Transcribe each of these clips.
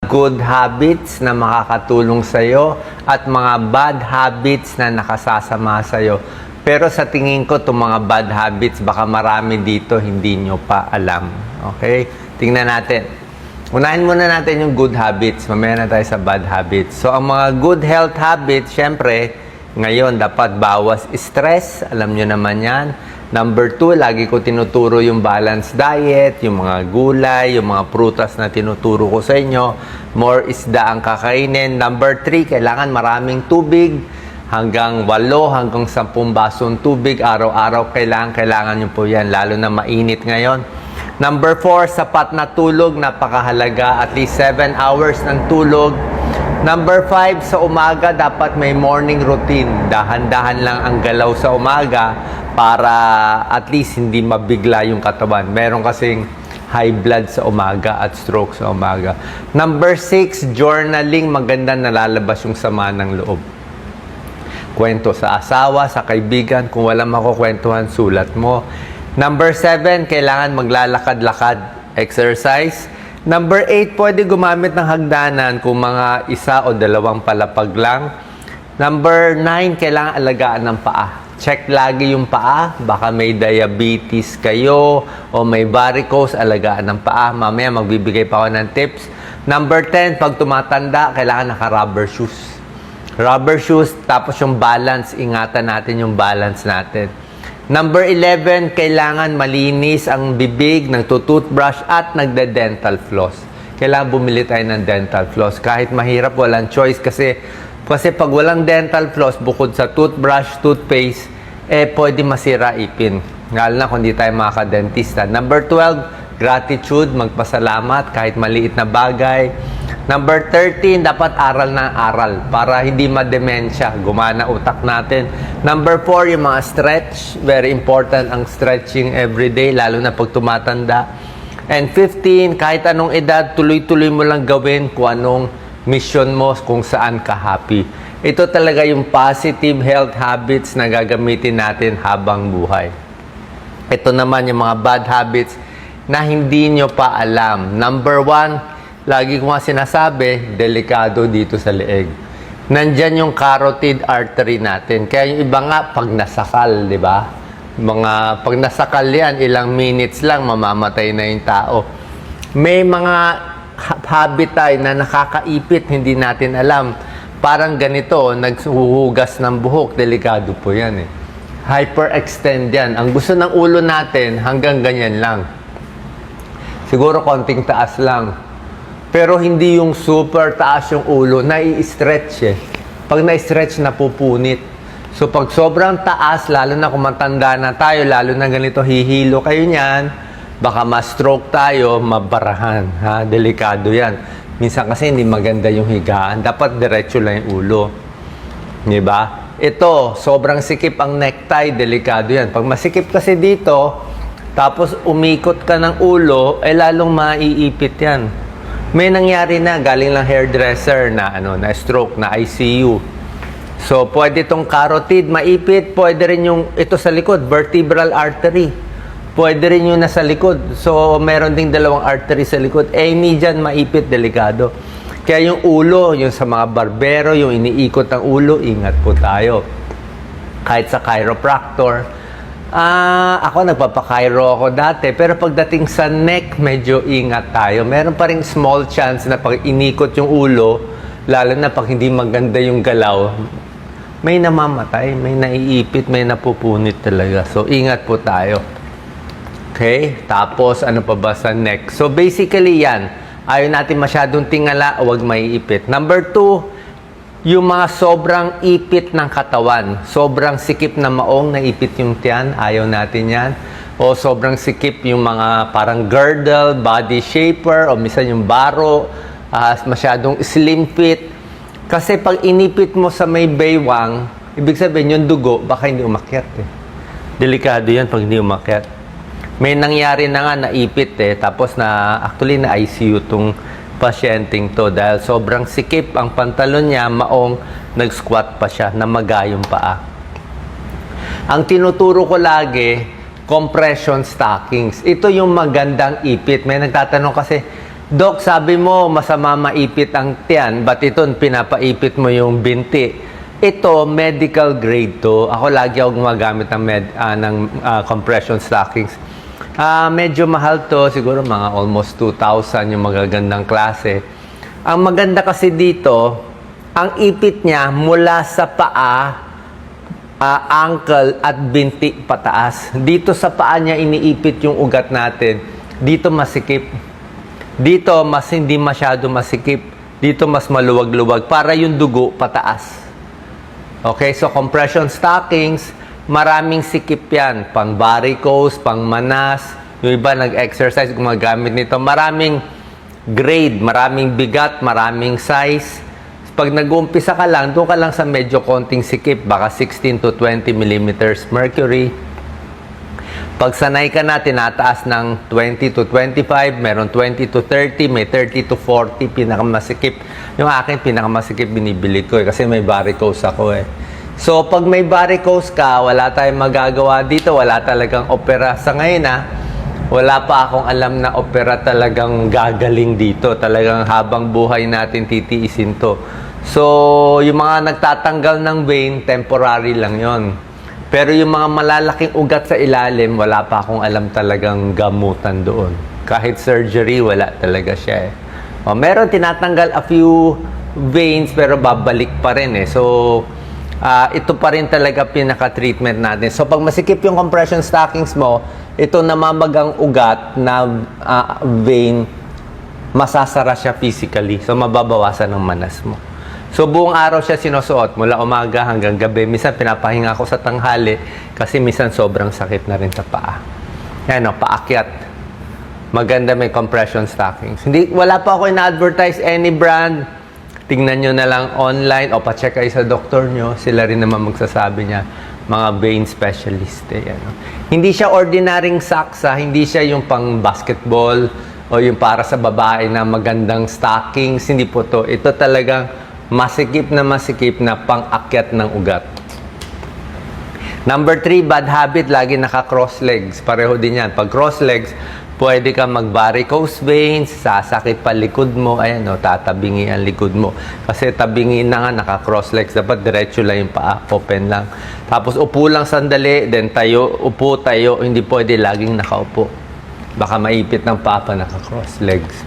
good habits na makakatulong sa'yo at mga bad habits na nakasasama sa'yo. Pero sa tingin ko, itong mga bad habits, baka marami dito hindi nyo pa alam. Okay? Tingnan natin. Unahin muna natin yung good habits. Mamaya na tayo sa bad habits. So, ang mga good health habits, syempre, ngayon, dapat bawas stress. Alam nyo naman yan. Number 2, lagi ko tinuturo yung balanced diet, yung mga gulay, yung mga prutas na tinuturo ko sa inyo. More isda ang kakainin. Number 3, kailangan maraming tubig. Hanggang 8, hanggang 10 basong tubig. Araw-araw, kailangan nyo po yan. Lalo na mainit ngayon. Number 4, sapat na tulog. Napakahalaga. At least 7 hours ng tulog. Number 5, sa umaga, dapat may morning routine. Dahan-dahan lang ang galaw sa umaga para at least hindi mabigla yung katawan. Meron kasing high blood sa umaga at stroke sa umaga. Number 6, journaling. Maganda nalalabas yung sama ng loob. Kwento sa asawa, sa kaibigan. Kung walang makukwentuhan, sulat mo. Number 7, kailangan maglalakad-lakad. Exercise. Number 8, pwede gumamit ng hagdanan kung mga 1 o 2 palapag lang. Number 9, kailangan alagaan ng paa. Check lagi yung paa. Baka may diabetes kayo o may varicose, alagaan ng paa. Mamaya magbibigay pa ako ng tips. Number 10, pag tumatanda, kailangan naka-rubber shoes. Rubber shoes, tapos yung balance, ingatan natin yung balance natin. Number 11, kailangan malinis ang bibig, nagtutoothbrush at nagde-dental floss. Kailangan bumili tayo ng dental floss. Kahit mahirap, walang choice kasi pag walang dental floss, bukod sa toothbrush, toothpaste, pwede masira ipin. Lalo na kung di tayo makaka-dentista. Number 12, gratitude, magpasalamat kahit maliit na bagay. Number 13, dapat aral na aral para hindi ma-dementia, gumana utak natin. Number 4, yung mga stretch. Very important ang stretching everyday, lalo na pag tumatanda. And 15, kahit anong edad, tuloy-tuloy mo lang gawin kung anong mission mo, kung saan ka happy. Ito talaga yung positive health habits na gagamitin natin habang buhay. Ito naman yung mga bad habits na hindi nyo pa alam. Number 1, lagi ko nga sinasabi, delikado dito sa leeg. Nandyan yung carotid artery natin. Kaya yung iba nga, pag nasakal, di ba? Pag nasakal yan, ilang minutes lang, mamamatay na yung tao. May mga habit tayo na nakakaipit, hindi natin alam. Parang ganito, naghuhugas ng buhok, delikado po yan eh. Hyperextend yan. Ang gusto ng ulo natin, hanggang ganyan lang. Siguro konting taas lang. Pero hindi yung super taas yung ulo, nai-stretch eh. Pag na-stretch, napupunit. So pag sobrang taas, lalo na kung matanda na tayo, lalo na ganito, hihilo kayo niyan, baka ma-stroke tayo, mabarahan. Ha? Delikado yan. Minsan kasi hindi maganda yung higaan. Dapat diretso lang yung ulo. Diba? Ito, sobrang sikip ang necktie, delikado yan. Pag masikip kasi dito, tapos umikot ka ng ulo, lalong maiipit yan. May nangyari na, galing lang hairdresser na, na stroke, na ICU. So, pwede itong carotid, maipit. Pwede rin yung, ito sa likod, vertebral artery. Pwede rin yung nasa likod. So, meron ding 2 artery sa likod. Any dyan, maipit, delikado. Kaya yung ulo, yung sa mga barbero, yung iniikot ng ulo, ingat po tayo. Kahit sa chiropractor. Ako, nagpapakairo ako dati. Pero pagdating sa neck, medyo ingat tayo. Meron pa rin small chance na pag inikot yung ulo, lalo na pag hindi maganda yung galaw, may namamatay, may naiipit, may napupunit talaga. So, ingat po tayo. Okay? Tapos, ano pa ba sa neck? So, basically yan. Ayaw natin masyadong tingala, huwag maiipit. Number 2, yung mga sobrang ipit ng katawan. Sobrang sikip na maong naipit yung tiyan. Ayaw natin yan. O sobrang sikip yung mga parang girdle, body shaper, o minsan yung baro, masyadong slim fit. Kasi pag inipit mo sa may baywang, ibig sabihin yung dugo, baka hindi umakyat eh. Delikado yan pag hindi umakyat. May nangyari na nga, naipit eh. Tapos actually na ICU tong pasyenteng to dahil sobrang sikip ang pantalon niya, maong nag-squat pa siya, namaga yung paa. Ang tinuturo ko lagi, compression stockings. Ito yung magandang ipit. May nagtatanong kasi, Dok, sabi mo masama maipit ang tiyan, ba't ito pinapaipit mo yung binti? Ito, medical grade to. Ako lagi ako gumagamit ng compression stockings. Medyo mahal to, siguro mga almost 2,000 yung magagandang klase. Ang maganda kasi dito, ang ipit niya mula sa paa, ankle at binti pataas. Dito sa paa niya iniipit yung ugat natin. Dito masikip. Dito, mas hindi masyado masikip. Dito, mas maluwag-luwag. Para yung dugo, pataas. Okay, so compression stockings, maraming sikip yan. Pang varicose, pang manas. Yung iba nag-exercise, gumagamit nito. Maraming grade, maraming bigat, maraming size. Pag nag-uumpisa ka lang, doon ka lang sa medyo konting sikip. Baka 16 to 20 millimeters mercury. Pag sanay ka na, tinataas ng 20 to 25, meron 20 to 30, may 30 to 40, pinakamasikip. Yung akin, pinakamasikip, binibili ko kasi may varicose ako eh. So, pag may varicose ka, wala tayong magagawa dito, wala talagang opera. Sa ngayon wala pa akong alam na opera talagang gagaling dito. Talagang habang buhay natin titiisin to. So, yung mga nagtatanggal ng vein, temporary lang yon. Pero yung mga malalaking ugat sa ilalim, wala pa akong alam talagang gamutan doon. Kahit surgery, wala talaga siya eh. Meron tinatanggal a few veins, pero babalik pa rin eh. So, ito pa rin talaga pinaka-treatment natin. So, pag masikip yung compression stockings mo, ito namamagang ugat na vein, masasara siya physically. So, mababawasan ng manas mo. So, buong araw siya sinusuot mula umaga hanggang gabi. Minsan, pinapahinga ako sa tanghali kasi minsan sobrang sakit na rin sa paa. Yan paakyat. Maganda may compression stockings. Wala pa ako ina-advertise any brand. Tingnan nyo na lang online o pa-check kayo sa doktor nyo. Sila rin naman magsasabi niya. Mga vein specialist. Hindi siya ordinaryong saksa. Hindi siya yung pang basketball o yung para sa babae na magandang stockings. Hindi po to. Ito talagang masikip na pang-akyat ng ugat. Number 3, bad habit, lagi naka-cross legs. Pareho din yan. Pag cross legs, pwede ka mag-varicose veins, sasakit pa likod mo, ayan tatabingi ang likod mo. Kasi tabingi na nga, naka-cross legs. Dapat diretso lang yung paa, open lang. Tapos upo lang sandali, then tayo, upo, tayo. Hindi pwede laging nakaupo. Baka maipit ng papa, naka-cross legs.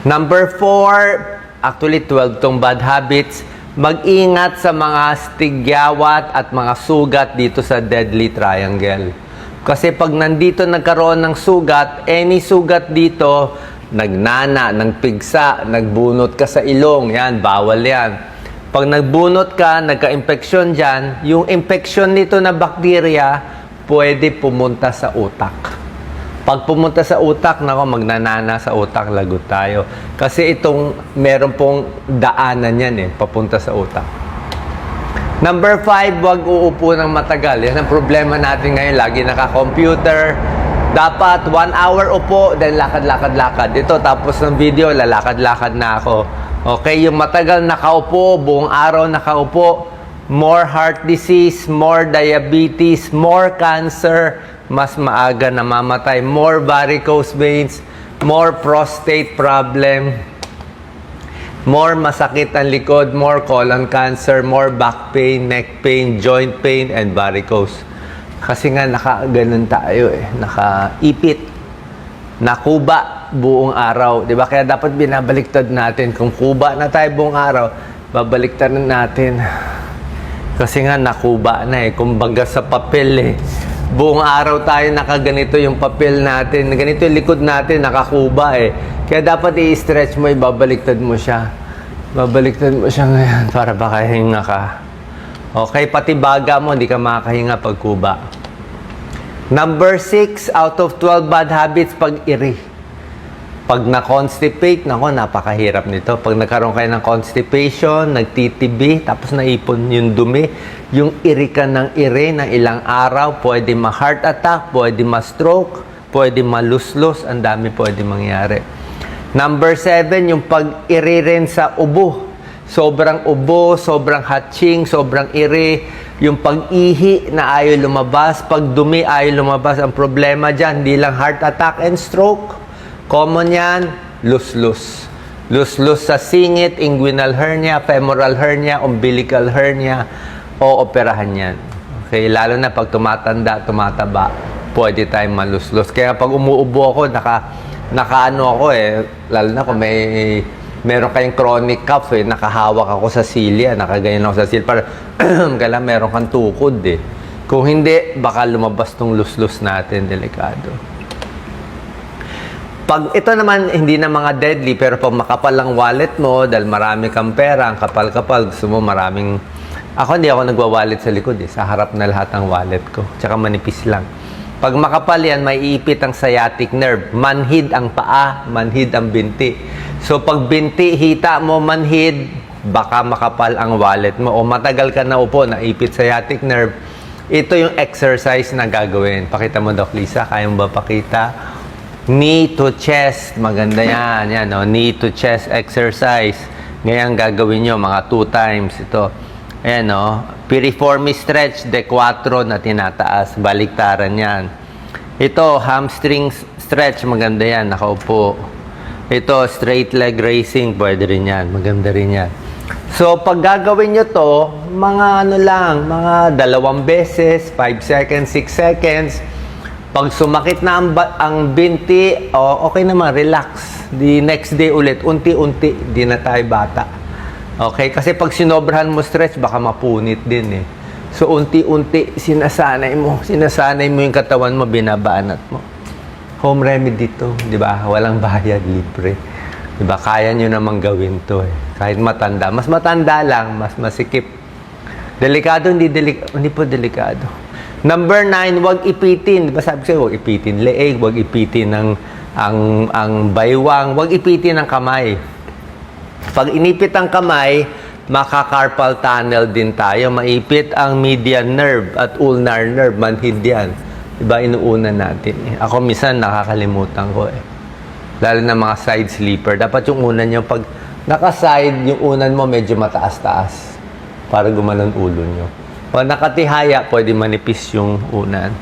Number 4, actually, 12 tong bad habits. Mag-ingat sa mga stigyawat at mga sugat dito sa deadly triangle. Kasi pag nandito nagkaroon ng sugat, any sugat dito, nagnana, nagpigsa, nagbunot ka sa ilong, yan, bawal yan. Pag nagbunot ka, nagka-infeksyon dyan, yung infeksyon nito na bakterya, pwede pumunta sa utak. Pag pumunta sa utak, magnanana sa utak, lagot tayo. Kasi meron pong daanan yan papunta sa utak. Number 5, huwag uupo ng matagal. Yan ang problema natin ngayon. Lagi naka-computer. Dapat 1 hour upo, then lakad-lakad-lakad. Ito, tapos ng video, lalakad-lakad na ako. Okay, yung matagal nakaupo, buong araw nakaupo, more heart disease, more diabetes, more cancer, mas maaga namamatay, more varicose veins, more prostate problem, more masakit ang likod, more colon cancer, more back pain, neck pain, joint pain, and varicose. Kasi nga naka-ganun tayo nakaipit, nakuba buong araw. Diba? Kaya dapat binabaliktad natin. Kung kuba na tayo buong araw, babaliktad natin. Kasi nga nakuba na kumbaga sa papel buong araw tayo nakaganito yung papel natin. Ganito yung likod natin, nakakuba Kaya dapat i-stretch mo, ibabaliktad mo siya. Babaliktad mo siya ngayon para makahinga ka. Okay, pati baga mo, hindi ka makakahinga pag kuba. Number 6, out of 12 bad habits, pag-iri. Pag na-constipate, napakahirap nito. Pag nagkaroon kayo ng constipation, nagtitibi, tapos naipon yung dumi, yung iri ka ng iri ng ilang araw, pwede ma-heart attack, pwede ma-stroke, pwede maluslos, ang dami pwede mangyari. Number 7, yung pag-iri rin sa ubo. Sobrang ubo, sobrang hatching, sobrang iri, yung pag-ihi na ayaw lumabas, pag dumi ayaw lumabas. Ang problema dyan, hindi lang heart attack and stroke. Common yan, loose-loose. Loose-loose sa singit, inguinal hernia, femoral hernia, umbilical hernia, o operahan yan. Okay, lalo na pag tumatanda, tumataba, pwede tayong malus-lus. Kaya pag umuubo ako, nakaano ako lalo na kung meron kayong chronic cough nakahawak ako sa silya, nakaganyan ako sa silya, para kailangan meron kang tukod Kung hindi, baka lumabas tong lus-lus natin, delikado. Pag ito naman, hindi na mga deadly, pero pag makapal ang wallet mo, dahil marami kang pera, ang kapal-kapal, gusto mo maraming... Ako, hindi ako nagwa-wallet sa likod Sa harap na lahat ang wallet ko. Tsaka manipis lang. Pag makapal yan, may iipit ang sciatic nerve. Manhid ang paa, manhid ang binti. So, pag binti, hita mo, manhid, baka makapal ang wallet mo. O matagal ka na upo, naipit sciatic nerve. Ito yung exercise na gagawin. Pakita mo, Doc Lisa. Kaya mo ba pakita? Knee to chest. Maganda yan. Yan, no? Knee to chest exercise. Ngayon gagawin nyo mga 2 times ito. Ayan, no? Piriformis stretch, de 4 na tinataas. Baliktaran yan. Ito, hamstring stretch. Maganda yan. Nakaupo. Ito, straight leg raising. Pwede rin yan. Maganda rin yan. So, pag gagawin nyo to, mga ano lang, mga 2 beses, 5 seconds, 6 seconds. Pag sumakit na ang binti, okay naman, relax. The next day ulit, unti-unti, di na tayo bata. Okay? Kasi pag sinobrahan mo stretch, baka mapunit din So, unti-unti, sinasanay mo yung katawan mo, binabanat mo. Home remedy to, di ba? Walang bayad, libre. Di ba? Kaya nyo namang gawin to Kahit matanda. Mas matanda lang, mas masikip. Delikado, hindi po delikado. Number 9, huwag ipitin. Diba sabi ko, huwag ipitin leeg, huwag ipitin ang baywang, huwag ipitin ang kamay. Pag inipit ang kamay, maka-carpal tunnel din tayo. Maipit ang median nerve at ulnar nerve, manhid yan. Diba, inuuna natin Ako minsan nakakalimutan ko Lalo na mga side sleeper. Dapat yung unan nyo, pag naka-side, yung unan mo medyo mataas-taas para gumanon ulo nyo. O nakatihaya, pwede manipis yung unan.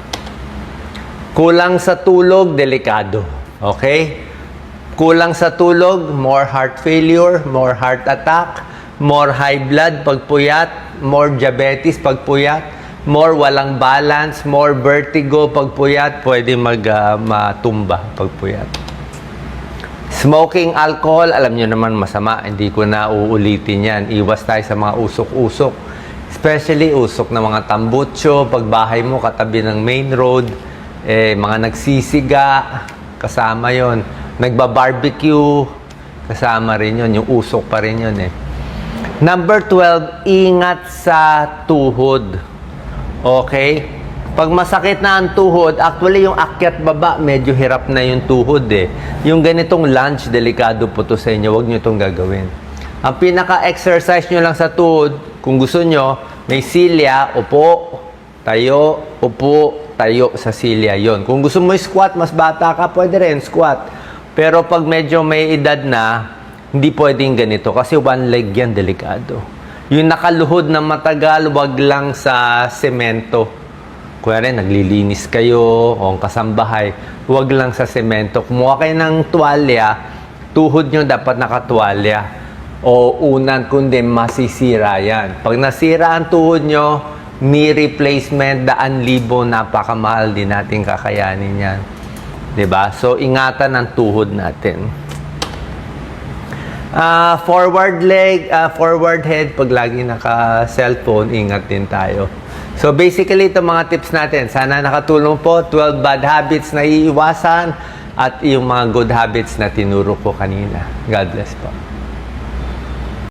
Kulang sa tulog, delikado. Okay? Kulang sa tulog, more heart failure, more heart attack, more high blood pag puyat, more diabetes pag puyat, more walang balance, more vertigo pag puyat, pwede matumba pag puyat. Smoking alcohol, alam nyo naman masama, hindi ko na uulitin yan. Iwas tayo sa mga usok-usok. Especially usok na mga tambutso, pagbahay mo katabi ng main road, mga nagsisiga, kasama yon. Nagba-barbecue, kasama rin yon. Yung usok pa rin yon Number 12, ingat sa tuhod. Okay? Pag masakit na ang tuhod, actually yung akyat baba, medyo hirap na yung tuhod Yung ganitong lunge, delikado po to sa inyo. Huwag nyo itong gagawin. Ang pinaka-exercise nyo lang sa tuhod, kung gusto nyo, may silya, upo, tayo, upo, tayo sa silya. Yon. Kung gusto mo squat, mas bata ka, pwede rin squat. Pero pag medyo may edad na, hindi pwedeng ganito kasi one leg yan, delikado. Yung nakaluhod na matagal, wag lang sa semento. Kuya rin, naglilinis kayo o kasambahay, wag lang sa semento. Kumuha kayo ng tuwalya, tuhod nyo dapat nakatuwalya. O unan, kundi masisira yan. Pag nasira ang tuhod nyo, knee replacement, 100,000, napakamahal din natin kakayanin yan. Diba? So, ingatan ang tuhod natin. Forward leg, forward head, pag lagi naka-cellphone, ingat din tayo. So, basically, ito mga tips natin. Sana nakatulong po. 12 bad habits na iiwasan at yung mga good habits na tinuro ko kanina. God bless po.